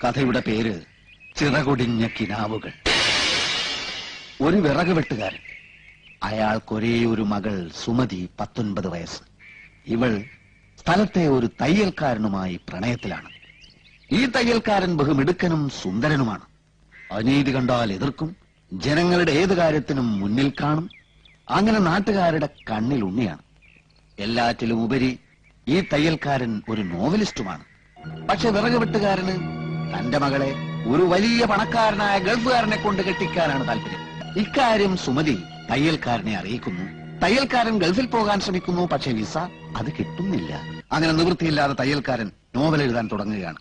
കഥയുടെ പേര് ചിറകൊടിഞ്ഞ കിനാവുകൾ. ഒരു വിറക് വെട്ടുകാരൻ, അയാൾക്കൊരേ ഒരു മകൾ സുമതി, 19 വയസ്സ്. ഇവൾ സ്ഥലത്തെ ഒരു തയ്യൽക്കാരനുമായി പ്രണയത്തിലാണ്. ഈ തയ്യൽക്കാരൻ ബഹുമിടുക്കനും സുന്ദരനുമാണ്. അനീതി കണ്ടാൽ എതിർക്കും, ജനങ്ങളുടെ ഏത് കാര്യത്തിനും മുന്നിൽ കാണും. അങ്ങനെ നാട്ടുകാരുടെ കണ്ണിൽ ഉണ്ണിയാണ്. എല്ലാറ്റിലും ഉപരി ഈ തയ്യൽക്കാരൻ ഒരു നോവലിസ്റ്റുമാണ്. പക്ഷെ വിറക് വെട്ടുകാരന് തന്റെ മകളെ ഒരു വലിയ പണക്കാരനായ ഗൾഫുകാരനെ കൊണ്ട് കെട്ടിക്കാനാണ് താല്പര്യം. ഇക്കാര്യം സുമതി തയ്യൽക്കാരനെ അറിയിക്കുന്നു. തയ്യൽക്കാരൻ ഗൾഫിൽ പോകാൻ ശ്രമിക്കുന്നു. പക്ഷെ വിസ അത് കിട്ടുന്നില്ല. അങ്ങനെ നിവൃത്തിയില്ലാതെ തയ്യൽക്കാരൻ നോവൽ എഴുതാൻ തുടങ്ങുകയാണ്.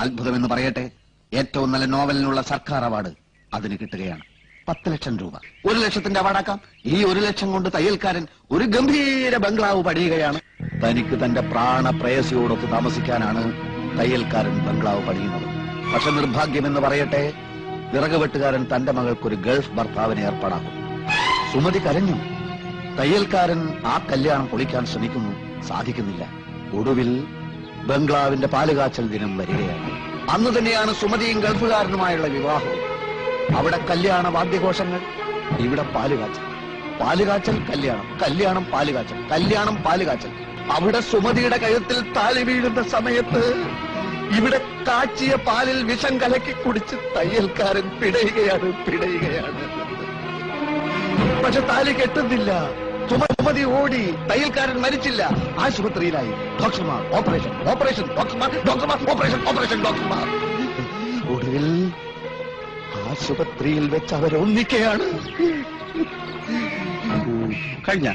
അത്ഭുതമെന്ന് പറയട്ടെ, ഏറ്റവും നല്ല നോവലിനുള്ള സർക്കാർ അവാർഡ് അതിന് കിട്ടുകയാണ്. 10 ലക്ഷം രൂപ. 1 ലക്ഷത്തിന്റെ അവാർഡാക്കാം. ഈ 1 ലക്ഷം കൊണ്ട് തയ്യൽക്കാരൻ ഒരു ഗംഭീര ബംഗ്ലാവ് പണിയുകയാണ്. തനിക്ക് തന്റെ പ്രാണപ്രേയസിയോടൊത്ത് താമസിക്കാനാണ് തയ്യൽക്കാരൻ ബംഗ്ലാവ് പണിയുന്നത്. പക്ഷെ നിർഭാഗ്യമെന്ന് പറയട്ടെ, വിറക് വെട്ടുകാരൻ തന്റെ മകൾക്കൊരു ഗൾഫ് ഭർത്താവിനെ ഏർപ്പാടാക്കും. സുമതി കരഞ്ഞു. തയ്യൽക്കാരൻ ആ കല്യാണം പൊളിക്കാൻ ശ്രമിക്കുന്നു. സാധിക്കുന്നില്ല. ഒടുവിൽ ബംഗ്ലാവിന്റെ പാലുകാച്ചൽ ദിനം വരികയാണ്. അന്ന് തന്നെയാണ് സുമതിയും ഗൾഫുകാരനുമായുള്ള വിവാഹവും. അവിടെ കല്യാണ വാദ്യഘോഷങ്ങൾ, ഇവിടെ പാലുകാച്ചൽ. പാലുകാച്ചൽ കല്യാണം, കല്യാണം പാലുകാച്ചൽ, കല്യാണം പാലുകാച്ചൽ. അവിടെ സുമതിയുടെ കഴുത്തിൽ താലി വീഴുന്ന സമയത്ത് ഇവിടെ കാച്ചിയ പാലിൽ വിഷം കലക്കി കുടിച്ച് തയ്യൽക്കാരൻ പിടയുകയാണ്. പക്ഷെ താലി കെട്ടുന്നില്ല. സുമതി ഓടി. തയ്യൽക്കാരൻ മരിച്ചില്ല, ആശുപത്രിയിലായി. ഡോക്ടർമാർ ഓപ്പറേഷൻ, ഓപ്പറേഷൻ, ഡോക്ടർമാർ, ഡോക്ടർമാർ, ഓപ്പറേഷൻ, ഓപ്പറേഷൻ, ഡോക്ടർമാർ. ഒടുവിൽ ആശുപത്രിയിൽ വെച്ച് അവരൊന്നിക്കുകയാണ്. കഴിഞ്ഞ